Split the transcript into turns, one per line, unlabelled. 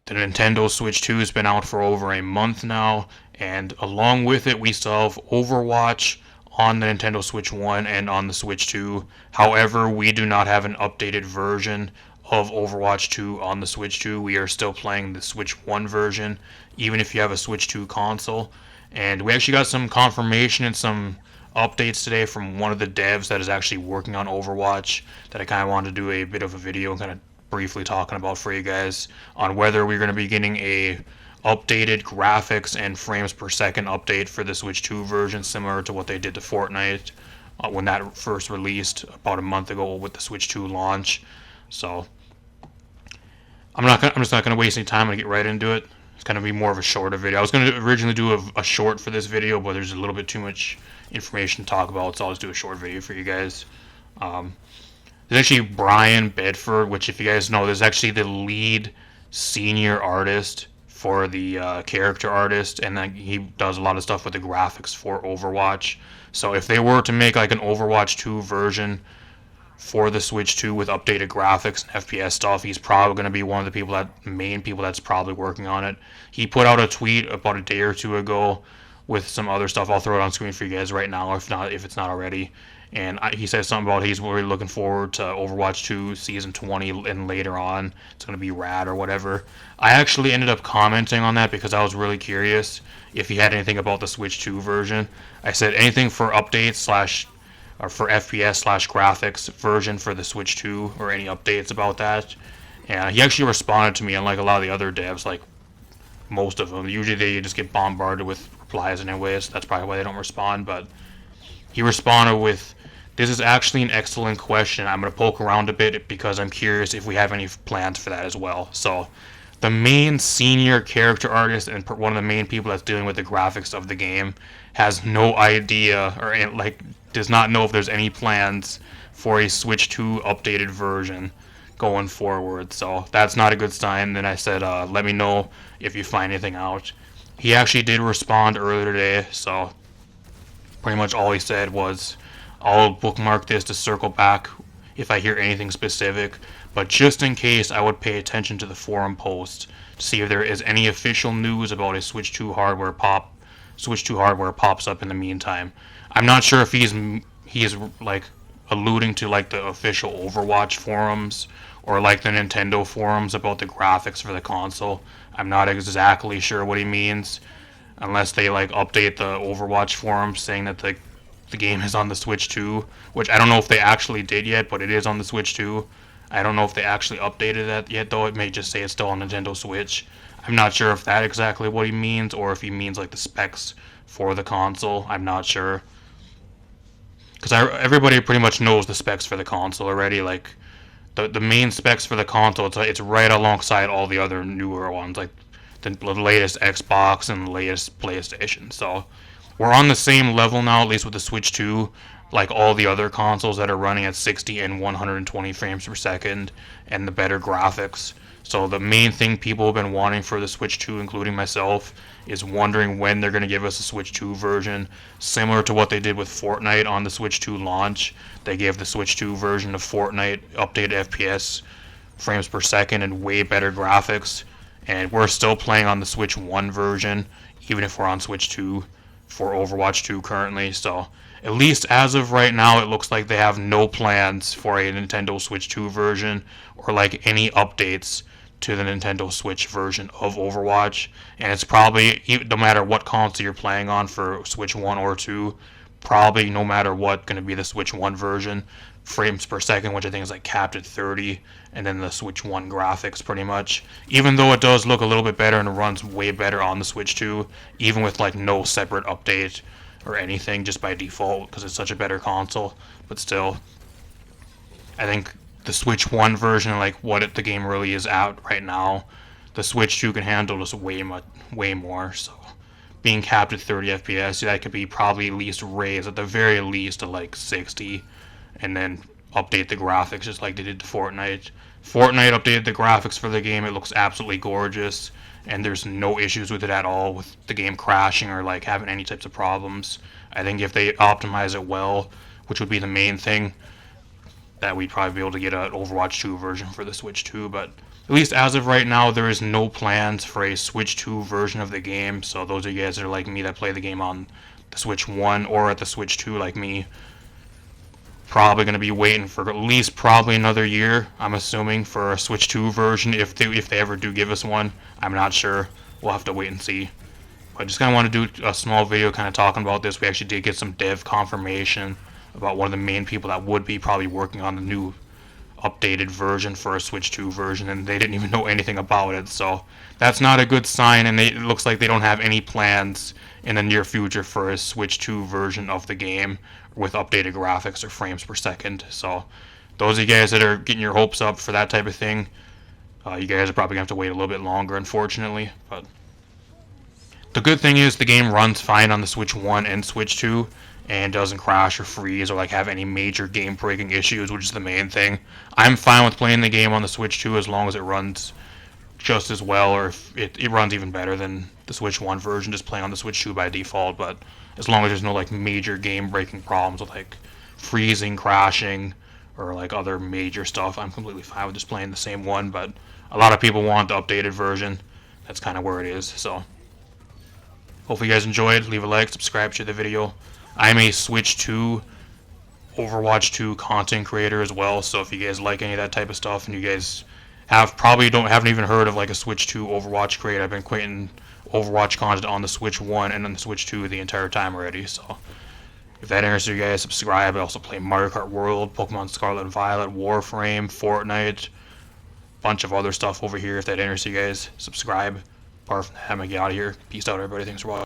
The Nintendo Switch 2 has been out for over a month now, and along with it, we still have Overwatch on the Nintendo Switch 1 and on the Switch 2. However, we do not have an updated version of Overwatch 2 on the Switch 2. We are still playing the Switch 1 version, even if you have a Switch 2 console. And we actually got some confirmation and some updates today from one of the devs that is actually working on Overwatch that I kind of wanted to do a bit of a video and kind of briefly talking about for you guys on whether we're going to be getting a updated graphics and frames per second update for the Switch 2 version, similar to what they did to Fortnite when that first released about a month ago with the Switch 2 launch. So I'm just not gonna waste any time and get right into it. It's gonna be more of a shorter video. I was gonna originally do a short for this video, but there's a little bit too much information to talk about, so I'll just do a short video for you guys. Um, there's actually Brian Bedford, which if you guys know, there's actually the lead senior artist for the character artist, and then he does a lot of stuff with the graphics for Overwatch. So if they were to make like an Overwatch 2 version for the Switch 2 with updated graphics and FPS stuff, he's probably going to be one of the main people that's probably working on it. He put out a tweet about a day or two ago with some other stuff. I'll throw it on screen for you guys right now, if it's not already. And he says something about he's really looking forward to Overwatch 2 Season 20 and later on. It's going to be rad or whatever. I actually ended up commenting on that because I was really curious if he had anything about the Switch 2 version. I said anything for updates slash or for FPS slash graphics version for the Switch 2 or any updates about that. And he actually responded to me, unlike a lot of the other devs, like most of them. Usually they just get bombarded with replies anyways. That's probably why they don't respond. But he responded with, "This is actually an excellent question. I'm going to poke around a bit because I'm curious if we have any plans for that as well." So the main senior character artist and one of the main people that's dealing with the graphics of the game has no idea or like does not know if there's any plans for a Switch 2 updated version going forward. So that's not a good sign. Then I said, let me know if you find anything out. He actually did respond earlier today, so pretty much all he said was, I'll bookmark this to circle back if I hear anything specific, but just in case, I would pay attention to the forum post to see if there is any official news about a Switch 2 hardware pops up in the meantime. I'm not sure if he's like alluding to like the official Overwatch forums or like the Nintendo forums about the graphics for the console. I'm not exactly sure what he means, unless they like update the Overwatch forums saying that the game is on the Switch 2, which I don't know if they actually did yet, but it is on the Switch 2. I don't know if they actually updated that yet, though. It may just say it's still on Nintendo Switch. I'm not sure if that's exactly what he means, or if he means like the specs for the console. I'm not sure, because everybody pretty much knows the specs for the console already. Like the main specs for the console, it's right alongside all the other newer ones, like the latest Xbox and the latest PlayStation. So we're on the same level now, at least with the Switch 2, like all the other consoles that are running at 60 and 120 frames per second and the better graphics. So the main thing people have been wanting for the Switch 2, including myself, is wondering when they're going to give us a Switch 2 version, similar to what they did with Fortnite on the Switch 2 launch. They gave the Switch 2 version of Fortnite updated FPS, frames per second, and way better graphics. And we're still playing on the Switch 1 version, even if we're on Switch 2 for Overwatch 2 currently. So at least as of right now, it looks like they have no plans for a Nintendo Switch 2 version or like any updates to the Nintendo Switch version of Overwatch. And it's probably, no matter what console you're playing on for Switch 1 or 2, probably no matter what, going to be the Switch 1 version. Frames per second, which I think is like capped at 30, and then the Switch 1 graphics pretty much. Even though it does look a little bit better and it runs way better on the Switch 2, even with like no separate update or anything, just by default, because it's such a better console. But still, I think the Switch 1 version, like the game really is out right now, the Switch 2 can handle just way more. So being capped at 30 FPS, that could be probably at least raised at the very least to like 60, and then update the graphics just like they did to Fortnite. Fortnite updated the graphics for the game. It looks absolutely gorgeous, and there's no issues with it at all, with the game crashing or like having any types of problems. I think if they optimize it well, which would be the main thing, that we'd probably be able to get an Overwatch 2 version for the Switch 2, but at least as of right now, there is no plans for a Switch 2 version of the game. So those of you guys that are like me that play the game on the Switch 1 or at the Switch 2 like me, probably going to be waiting for at least probably another year, I'm assuming, for a Switch 2 version, if they ever do give us one. I'm not sure. We'll have to wait and see. I just kind of want to do a small video kind of talking about this. We actually did get some dev confirmation about one of the main people that would be probably working on the new updated version for a Switch 2 version, and they didn't even know anything about it. So that's not a good sign, and it looks like they don't have any plans in the near future for a Switch 2 version of the game with updated graphics or frames per second. So those of you guys that are getting your hopes up for that type of thing, you guys are probably going to have to wait a little bit longer, unfortunately. But the good thing is the game runs fine on the Switch 1 and Switch 2 and doesn't crash or freeze or like have any major game breaking issues, which is the main thing. I'm fine with playing the game on the Switch 2 as long as it runs just as well, or if it runs even better than the Switch 1 version, just playing on the Switch 2 by default. But as long as there's no like major game breaking problems with like freezing, crashing, or like other major stuff, I'm completely fine with just playing the same one. But a lot of people want the updated version. That's kind of where it is. So hopefully you guys enjoyed. Leave a like, subscribe, share the video. I'm a Switch 2, Overwatch 2 content creator as well, so if you guys like any of that type of stuff and you guys haven't even heard of like a Switch 2 Overwatch creator, I've been creating Overwatch content on the Switch 1 and on the Switch 2 the entire time already. So if that interests you guys, subscribe. I also play Mario Kart World, Pokemon Scarlet and Violet, Warframe, Fortnite, bunch of other stuff over here. If that interests you guys, subscribe. Apart from that, I'm gonna get out of here. Peace out, everybody. Thanks for watching.